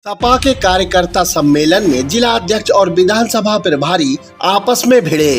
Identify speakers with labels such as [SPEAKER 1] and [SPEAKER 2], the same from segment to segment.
[SPEAKER 1] सपा के कार्यकर्ता सम्मेलन में जिला अध्यक्ष और विधानसभा प्रभारी आपस में भिड़े।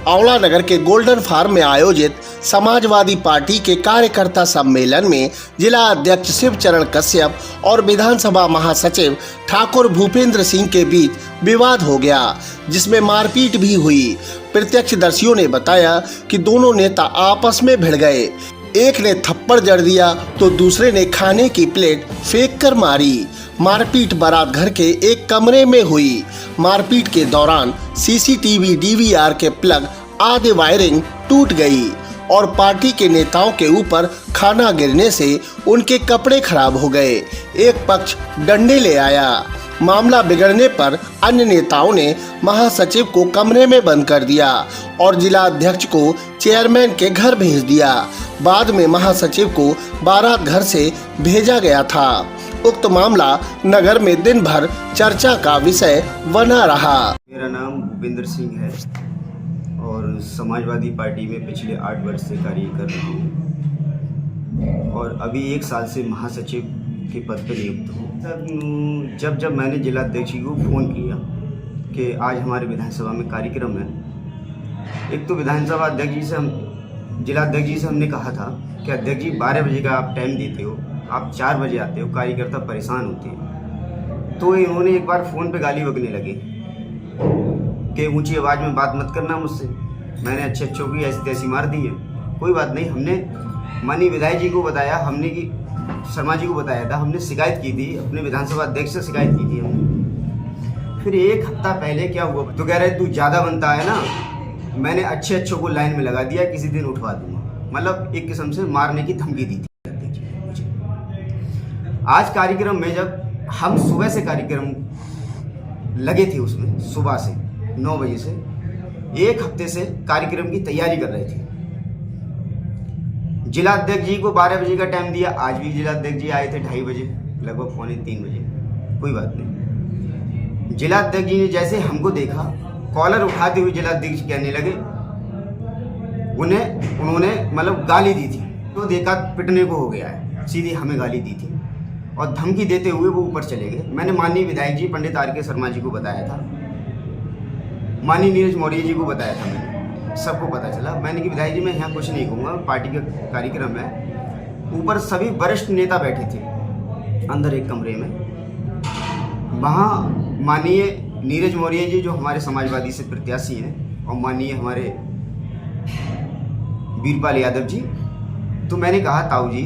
[SPEAKER 1] आंवला नगर के गोल्डन फार्म में आयोजित समाजवादी पार्टी के कार्यकर्ता सम्मेलन में जिला अध्यक्ष शिवचरण कश्यप और विधानसभा महासचिव ठाकुर भूपेंद्र सिंह के बीच विवाद हो गया, जिसमें मारपीट भी हुई। प्रत्यक्षदर्शियों ने बताया कि दोनों नेता आपस में भिड़ गए। एक ने थप्पड़ जड़ दिया तो दूसरे ने खाने की प्लेट फेंक कर मारी। मारपीट बारात घर के एक कमरे में हुई। मारपीट के दौरान सीसीटीवी डीवीआर के प्लग आदि वायरिंग टूट गई और पार्टी के नेताओं के ऊपर खाना गिरने से उनके कपड़े खराब हो गए। एक पक्ष डंडे ले आया। मामला बिगड़ने पर अन्य नेताओं ने महासचिव को कमरे में बंद कर दिया और जिला अध्यक्ष को चेयरमैन के घर भेज दिया। बाद में महासचिव को बारात घर से भेजा गया था। उक्त मामला नगर में दिन भर चर्चा का विषय बना रहा।
[SPEAKER 2] मेरा नाम भूपेंद्र सिंह है और समाजवादी पार्टी में पिछले 8 वर्ष से कार्य कर रहा हूँ और अभी 1 साल से महासचिव के पद पर नियुक्त हूँ। जब मैंने जिला अध्यक्ष को फ़ोन किया कि आज हमारे विधानसभा में कार्यक्रम है, एक तो विधानसभा अध्यक्ष जी से जिला अध्यक्ष जी से हमने कहा था कि अध्यक्ष जी 12 बजे का आप टाइम देते हो, आप 4 बजे आते हो, कार्यकर्ता परेशान होते हैं। तो इन्होंने एक बार फ़ोन पे गाली बकने लगे कि ऊंची आवाज़ में बात मत करना मुझसे। मैंने अच्छे अच्छों की ऐसी तैसी मार दी है। कोई बात नहीं, हमने माननीय विधायक जी को बताया, हमने कि शर्मा जी को बताया था, हमने शिकायत की थी, अपने विधानसभा अध्यक्ष से शिकायत की थी हमने। फिर 1 हफ्ता पहले क्या हुआ, तो कह रहे तू ज़्यादा बनता है ना, मैंने अच्छे अच्छों को लाइन में लगा दिया, किसी दिन उठवा दूंगा। मतलब एक किस्म से मारने की धमकी दी थी। आज कार्यक्रम में जब हम सुबह से कार्यक्रम लगे थे, उसमें सुबह से 9 बजे से 1 हफ्ते से कार्यक्रम की तैयारी कर रहे थे। जिला अध्यक्ष जी को 12 बजे का टाइम दिया। आज भी जिला अध्यक्ष जी आए थे 2:30 बजे, लगभग 2:45 बजे। कोई बात नहीं, जिला अध्यक्ष जी ने जैसे हमको देखा, कॉलर उठाते हुए जिला अध्यक्ष कहने लगे, उन्होंने मतलब गाली दी थी। तो देखा पिटने को हो गया है, सीधी हमें गाली दी थी और धमकी देते हुए वो ऊपर चले गए। मैंने माननीय विधायक जी पंडित आर के शर्मा जी को बताया था, माननीय नीरज मौर्य जी को बताया था, मैंने सबको पता चला। मैंने कि विधायक जी मैं यहाँ कुछ नहीं कहूँगा, पार्टी का कार्यक्रम है। ऊपर सभी वरिष्ठ नेता बैठे थे अंदर एक कमरे में। वहाँ माननीय नीरज मौर्य जी जो हमारे समाजवादी से प्रत्याशी हैं और माननीय हमारे वीरपाल यादव जी। तो मैंने कहा ताऊ जी,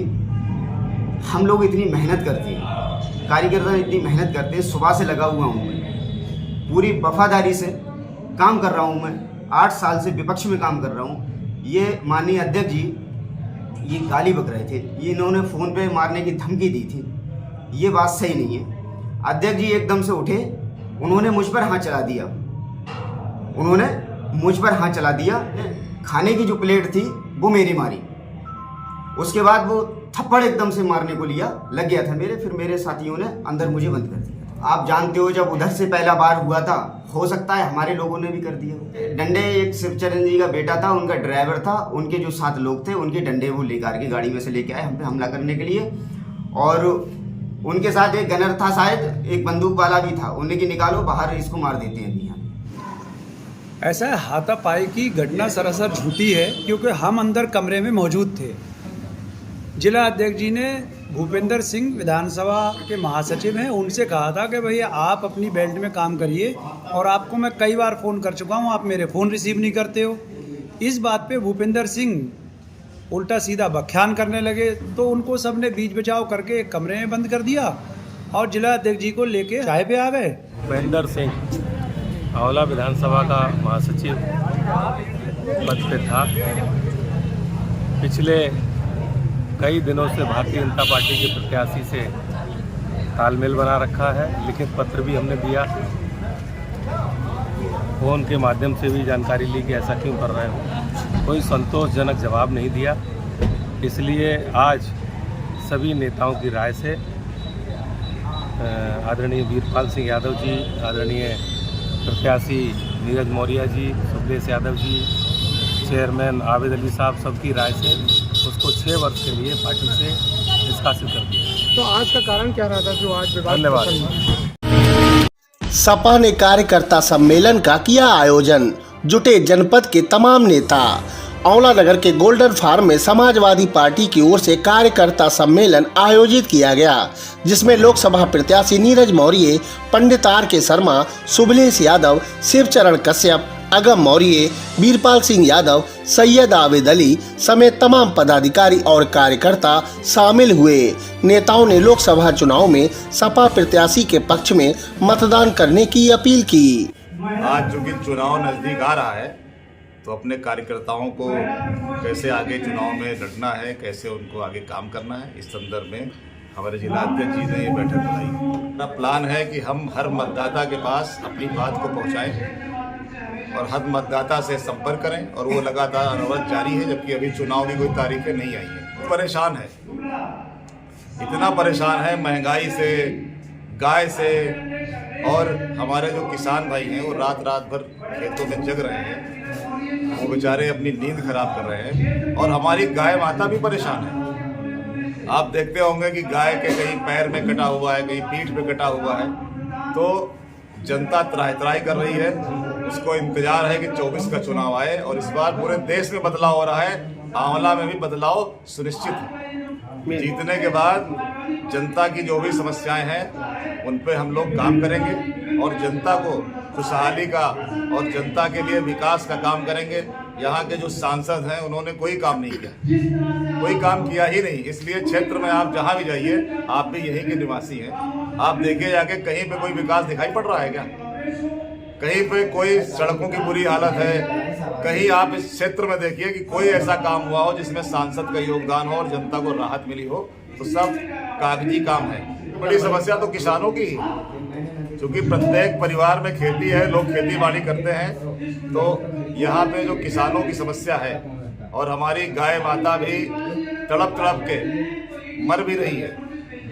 [SPEAKER 2] हम लोग इतनी मेहनत करते हैं, कार्यकर्ता इतनी मेहनत करते हैं, सुबह से लगा हुआ हूँ मैं, पूरी वफादारी से काम कर रहा हूँ मैं, 8 साल से विपक्ष में काम कर रहा हूँ। ये माननीय अध्यक्ष जी ये गाली बक रहे थे, ये इन्होंने फ़ोन पे मारने की धमकी दी थी, ये बात सही नहीं है। अध्यक्ष जी एकदम से उठे, उन्होंने मुझ पर हाथ चला दिया। खाने की जो प्लेट थी वो मेरी मारी। उसके बाद वो थप्पड़ एकदम से मारने को लग गया था मेरे। फिर मेरे साथियों ने अंदर मुझे बंद कर दिया। आप जानते हो जब उधर से पहला बार हुआ था, हो सकता है हमारे लोगों ने भी कर दिया। डंडे एक शिवचरण जी का बेटा था, उनका ड्राइवर था, उनके जो 7 लोग थे, उनके डंडे वो लेकर के गाड़ी में से लेके आए हम पे हमला करने के लिए। और उनके साथ एक गनर था, शायद एक बंदूक वाला भी था। उन्हें कि निकालो बाहर, इसको मार देते हैं।
[SPEAKER 3] ऐसा हाथापाई की घटना सरासर झूठी है, क्योंकि हम अंदर कमरे में मौजूद थे। जिला अध्यक्ष जी ने भूपेंद्र सिंह विधानसभा के महासचिव हैं, उनसे कहा था कि भैया आप अपनी बेल्ट में काम करिए, और आपको मैं कई बार फ़ोन कर चुका हूं, आप मेरे फ़ोन रिसीव नहीं करते हो। इस बात पे भूपेंद्र सिंह उल्टा सीधा बख्यान करने लगे, तो उनको सबने बीच बचाव करके एक कमरे में बंद कर दिया और जिला अध्यक्ष जी को लेके चाय पे आ गए।
[SPEAKER 4] भूपेंद्र सिंह आंवला विधानसभा का महासचिव पद पे था। पिछले कई दिनों से भारतीय जनता पार्टी के प्रत्याशी से तालमेल बना रखा है। लिखित पत्र भी हमने दिया, फ़ोन के माध्यम से भी जानकारी ली कि ऐसा क्यों कर रहे हो। कोई संतोषजनक जवाब नहीं दिया। इसलिए आज सभी नेताओं की राय से आदरणीय वीरपाल सिंह यादव जी, आदरणीय प्रत्याशी नीरज मौर्य जी, सुखदेश यादव जी, चेयरमैन आबिद अली साहब, सबकी राय से उसको 6 वर्ष के लिए पार्टी से निष्कासित कर दिया।
[SPEAKER 5] तो आज का कारण क्या रहा था जो आज विवाद
[SPEAKER 4] धन्यवाद।
[SPEAKER 1] सपा ने कार्यकर्ता सम्मेलन का किया आयोजन, जुटे जनपद के तमाम नेता। आंवला नगर के गोल्डन फार्म में समाजवादी पार्टी की ओर से कार्यकर्ता सम्मेलन आयोजित किया गया, जिसमें लोकसभा प्रत्याशी नीरज मौर्य, पंडित आर के शर्मा, सुबलेश यादव, शिवचरण कश्यप, अगम मौर्य, वीरपाल सिंह यादव, सैयद आबिद अली समेत तमाम पदाधिकारी और कार्यकर्ता शामिल हुए। नेताओं ने लोकसभा चुनाव में सपा प्रत्याशी के पक्ष में मतदान करने की अपील की।
[SPEAKER 6] आज चूंकि चुनाव नज़दीक आ रहा है तो अपने कार्यकर्ताओं को कैसे आगे चुनाव में लड़ना है, कैसे उनको आगे काम करना है, इस संदर्भ में हमारे जिलाध्यक्ष जी ने ये बैठक बुलाई। हमारा प्लान है कि हम हर मतदाता के पास अपनी बात को पहुंचाएं और हर मतदाता से संपर्क करें, और वो लगातार अनवरत जारी है, जबकि अभी चुनाव की कोई तारीखें नहीं आई हैं। परेशान है, इतना परेशान है महंगाई से, गाय से, और हमारे जो किसान भाई हैं वो रात भर खेतों में जग रहे हैं, वो बेचारे अपनी नींद खराब कर रहे हैं, और हमारी गाय माता भी परेशान है। आप देखते होंगे कि गाय के कहीं पैर में कटा हुआ है, कहीं पीठ पे कटा हुआ है, तो जनता त्राही कर रही है। उसको इंतजार है कि 24 का चुनाव आए, और इस बार पूरे देश में बदलाव हो रहा है, आंवला में भी बदलाव सुनिश्चित है। जीतने के बाद जनता की जो भी समस्याएं हैं उन पे हम लोग काम करेंगे, और जनता को खुशहाली का और जनता के लिए विकास का काम करेंगे। यहाँ के जो सांसद हैं उन्होंने कोई काम नहीं किया, कोई काम किया ही नहीं। इसलिए क्षेत्र में आप जहाँ भी जाइए, आप भी यहीं के निवासी हैं, आप देखिए जाके कहीं पे कोई विकास दिखाई पड़ रहा है क्या? कहीं पे कोई सड़कों की बुरी हालत है? कहीं आप इस क्षेत्र में देखिए कि कोई ऐसा काम हुआ हो जिसमें सांसद का योगदान हो और जनता को राहत मिली हो? तो सब कागजी काम है। बड़ी समस्या तो किसानों की, क्योंकि प्रत्येक परिवार में खेती है, लोग खेती बाड़ी करते हैं, तो यहाँ पे जो किसानों की समस्या है, और हमारी गाय माता भी तड़प के मर भी रही है।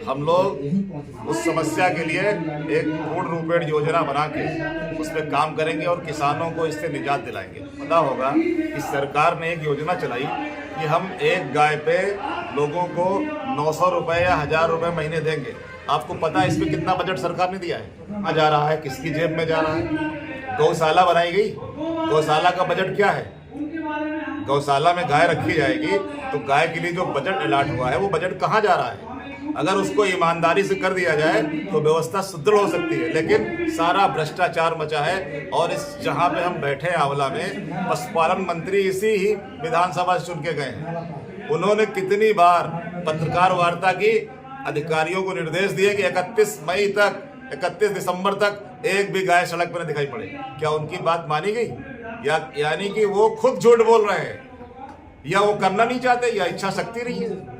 [SPEAKER 6] हम लोग उस समस्या के लिए एक पूर्ण रूपेण योजना बना के उस पर काम करेंगे और किसानों को इससे निजात दिलाएंगे। पता होगा कि सरकार ने एक योजना चलाई कि हम एक गाय पे लोगों को 900 रुपये या 1000 रुपये महीने देंगे। आपको पता है इसमें कितना बजट सरकार ने दिया है? कहाँ जा रहा है, किसकी जेब में जा रहा है? गौशाला बनाई गई। गौशाला का बजट क्या है? गौशाला में गाय रखी जाएगी तो गाय के लिए जो बजट अलॉट हुआ है वो बजट कहाँ जा रहा है? अगर उसको ईमानदारी से कर दिया जाए तो व्यवस्था सुदृढ़ हो सकती है, लेकिन सारा भ्रष्टाचार मचा है। और इस जहाँ पे हम बैठे हैं आंवला में, पशुपालन मंत्री इसी ही विधानसभा से चुन के गए हैं। उन्होंने कितनी बार पत्रकार वार्ता की, अधिकारियों को निर्देश दिए कि 31 दिसंबर तक एक भी गाय सड़क पर न दिखाई पड़े। क्या उनकी बात मानी गई? यानी कि वो खुद झूठ बोल रहे हैं, या वो करना नहीं चाहते, या इच्छा शक्ति नहीं है।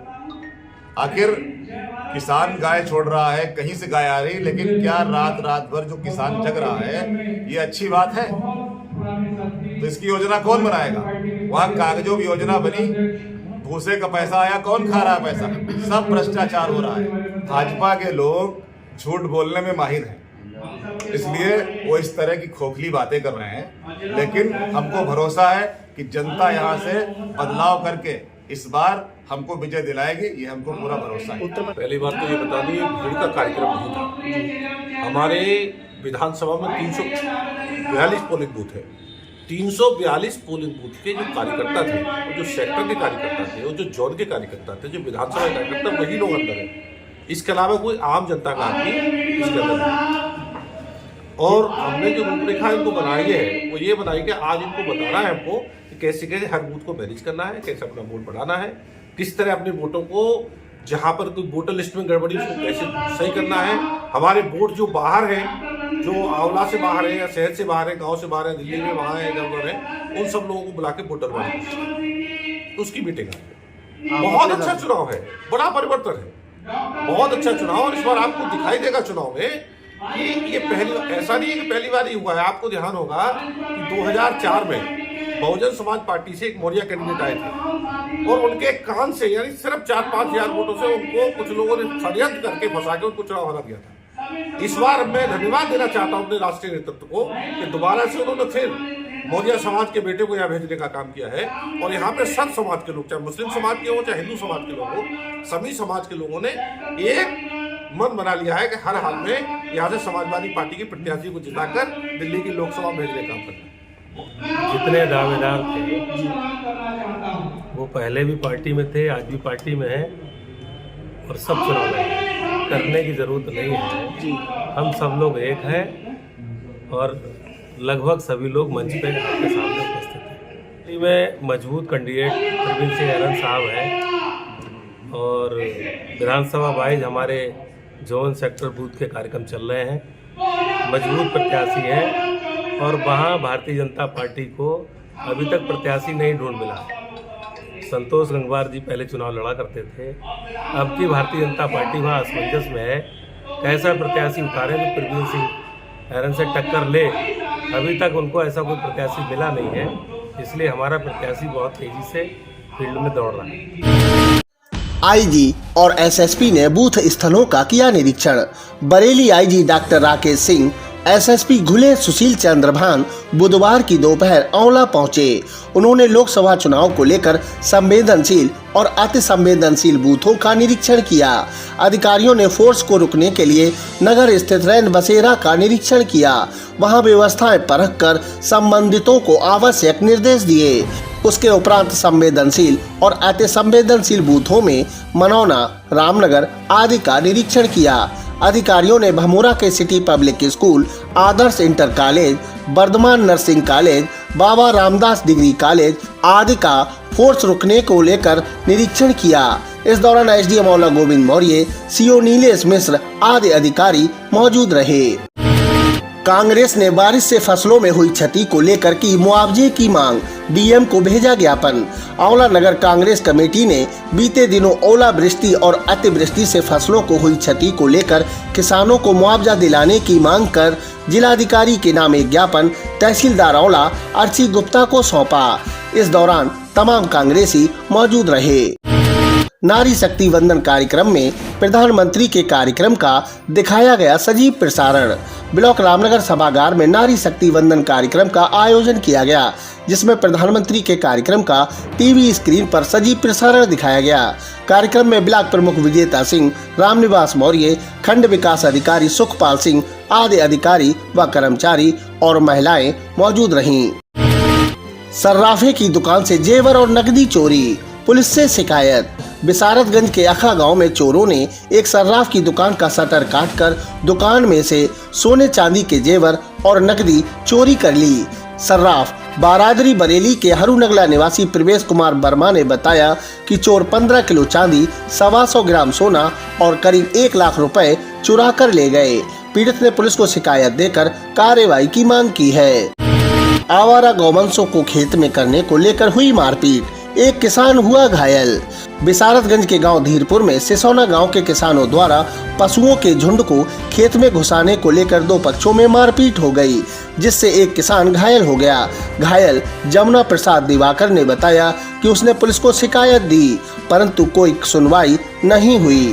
[SPEAKER 6] आखिर किसान गाय छोड़ रहा है, कहीं से गाय आ रही, लेकिन क्या रात भर जो किसान जग रहा है, ये अच्छी बात है? तो इसकी योजना कौन बनाएगा? वहाँ कागजों की योजना बनी, भूसे का पैसा आया, कौन खा रहा है पैसा? सब भ्रष्टाचार हो रहा है। भाजपा के लोग झूठ बोलने में माहिर हैं, इसलिए वो इस तरह की खोखली बातें कर रहे हैं। लेकिन हमको भरोसा है कि जनता यहाँ से बदलाव करके इस बार हमको विजय दिलाएगी, ये हमको पूरा भरोसा है।
[SPEAKER 7] पहली बात तो ये बता दूं, ये भीड़ का कार्यक्रम नहीं था। हमारे विधानसभा में 342 पोलिंग बूथ है। 342 पोलिंग बूथ के जो कार्यकर्ता थे, जो सेक्टर के कार्यकर्ता थे, और जो जोन के कार्यकर्ता थे, जो विधानसभा के कार्यकर्ता, वही लोग अंदर है। इसके अलावा कोई आम जनता का आदमी इसके अंदर है। और हमने जो रूपरेखा इनको बनाई है वो ये बनाई कि आज इनको बताना है हमको कि कैसे हर बूथ को मैनेज करना है, कैसे अपना वोट बढ़ाना है, किस तरह अपने वोटों को, जहाँ पर कोई वोटर लिस्ट में गड़बड़ी उसको कैसे सही करना है। हमारे वोट जो बाहर हैं, जो आंवला से बाहर है या शहर से बाहर है, गांव से बाहर है, दिल्ली में वहाँ है, इधर उधर है, उन सब लोगों को बुला के वोटर बनाना, उसकी मीटिंग है। बहुत अच्छा चुनाव है, बड़ा परिवर्तन है, बहुत अच्छा चुनाव। और इस बार आपको दिखाई देगा चुनाव में कि ये ऐसा नहीं है कि पहली बार ही हुआ है। आपको ध्यान होगा कि 2004 में बहुजन समाज पार्टी से एक मौर्य कैंडिडेट आए थे, और उनके कान से, यानी सिर्फ 4-5 हजार वोटों से उनको कुछ लोगों ने षड्यंत्र करके फंसा के उनको चुनाव हरा दिया था। इस बार मैं धन्यवाद देना चाहता हूं अपने राष्ट्रीय नेतृत्व को कि दोबारा से उन्होंने फिर मौर्य समाज के बेटे को यहाँ भेजने का काम किया है। और यहाँ पे सब समाज के लोग, चाहे मुस्लिम समाज के हो चाहे हिंदू समाज के लोग हो, सभी समाज के लोगों ने एक मन बना लिया है कि हर हाल में यहाँ से समाजवादी पार्टी की प्रत्याशी को जिताकर दिल्ली की लोकसभा में भेजने का काम करना है।
[SPEAKER 4] जितने दावेदार थे वो पहले भी पार्टी में थे, आज भी पार्टी में है और सब चुनाव लड़ेंगे। करने की जरूरत नहीं है, हम सब लोग एक हैं और लगभग सभी लोग मंच पे आपके सामने उपस्थित हैं। में मजबूत कैंडिडेट प्रवीण सिंह ऐरन साहब हैं और विधानसभा वाइज हमारे जोन सेक्टर बूथ के कार्यक्रम चल रहे हैं। मजबूत प्रत्याशी हैं और वहाँ भारतीय जनता पार्टी को अभी तक प्रत्याशी नहीं ढूंढ मिला। संतोष गंगवार जी पहले चुनाव लड़ा करते थे, अब की भारतीय जनता पार्टी वहाँ असमंजस में है, कैसा प्रत्याशी उतारे जो प्रवीण सिंह ऐरन से टक्कर ले। अभी तक उनको ऐसा कोई प्रत्याशी मिला नहीं है, इसलिए हमारा प्रत्याशी बहुत तेजी से फील्ड में दौड़ रहा है।
[SPEAKER 1] आईजी और एसएसपी ने बूथ स्थलों का किया निरीक्षण। Bareilly IG doctor Rakesh Singh, SSP घुले सुशील चंद्र भान बुधवार की दोपहर औला पहुंचे। उन्होंने लोकसभा चुनाव को लेकर संवेदनशील और अति संवेदनशील बूथों का निरीक्षण किया। अधिकारियों ने फोर्स को रुकने के लिए नगर स्थित रैन बसेरा का निरीक्षण किया। वहां व्यवस्थाएं परख कर संबंधितों को आवश्यक निर्देश दिए। उसके उपरांत संवेदनशील और अति संवेदनशील बूथों में मनौना, रामनगर आदि का निरीक्षण किया। अधिकारियों ने भमोरा के city public school, Adarsh inter college, Vardhman nursing college, Baba Ramdas degree college आदि का फोर्स रुकने को लेकर निरीक्षण किया। इस दौरान एसडीएम औला गोविंद मौर्य, सीओ नीलेश मिश्र आदि अधिकारी मौजूद रहे। कांग्रेस ने बारिश से फसलों में हुई क्षति को लेकर की मुआवजे की मांग, डीएम को भेजा ज्ञापन। औला नगर कांग्रेस कमेटी ने बीते दिनों ओलावृष्टि और अतिवृष्टि से फसलों को हुई क्षति को लेकर किसानों को मुआवजा दिलाने की मांग कर जिलाधिकारी के नाम एक ज्ञापन तहसीलदार औला अर्ची गुप्ता को सौंपा। इस दौरान तमाम कांग्रेसी मौजूद रहे। नारी शक्ति वंदन कार्यक्रम में प्रधानमंत्री के कार्यक्रम का दिखाया गया सजीव प्रसारण। ब्लॉक रामनगर सभागार में नारी शक्ति वंदन कार्यक्रम का आयोजन किया गया, जिसमें प्रधानमंत्री के कार्यक्रम का टीवी स्क्रीन पर सजीव प्रसारण दिखाया गया। कार्यक्रम में ब्लॉक प्रमुख विजेता सिंह, रामनिवास मौर्य, खंड विकास अधिकारी सुखपाल सिंह आदि अधिकारी व कर्मचारी और महिलाएं मौजूद रहीं। सर्राफे की दुकान से जेवर और नकदी चोरी, पुलिस से शिकायत। बिसारतगंज के अखा गांव में चोरों ने एक सर्राफ की दुकान का शटर काटकर दुकान में से सोने चांदी के जेवर और नकदी चोरी कर ली। सर्राफ बारादरी बरेली के हरूनगला निवासी प्रवेश कुमार वर्मा ने बताया कि चोर 15 किलो चांदी, 125 ग्राम सोना और करीब 1 लाख रुपए चुरा कर ले गए। पीड़ित ने पुलिस को शिकायत देकर कार्रवाई की मांग की है। आवारा गौवंशों को खेत में करने को लेकर हुई मारपीट, एक किसान हुआ घायल। बिसारतगंज के गांव धीरपुर में सिसौना गांव के किसानों द्वारा पशुओं के झुंड को खेत में घुसाने को लेकर दो पक्षों में मारपीट हो गई, जिससे एक किसान घायल हो गया। घायल जमुना प्रसाद दिवाकर ने बताया कि उसने पुलिस को शिकायत दी, परंतु कोई सुनवाई नहीं हुई।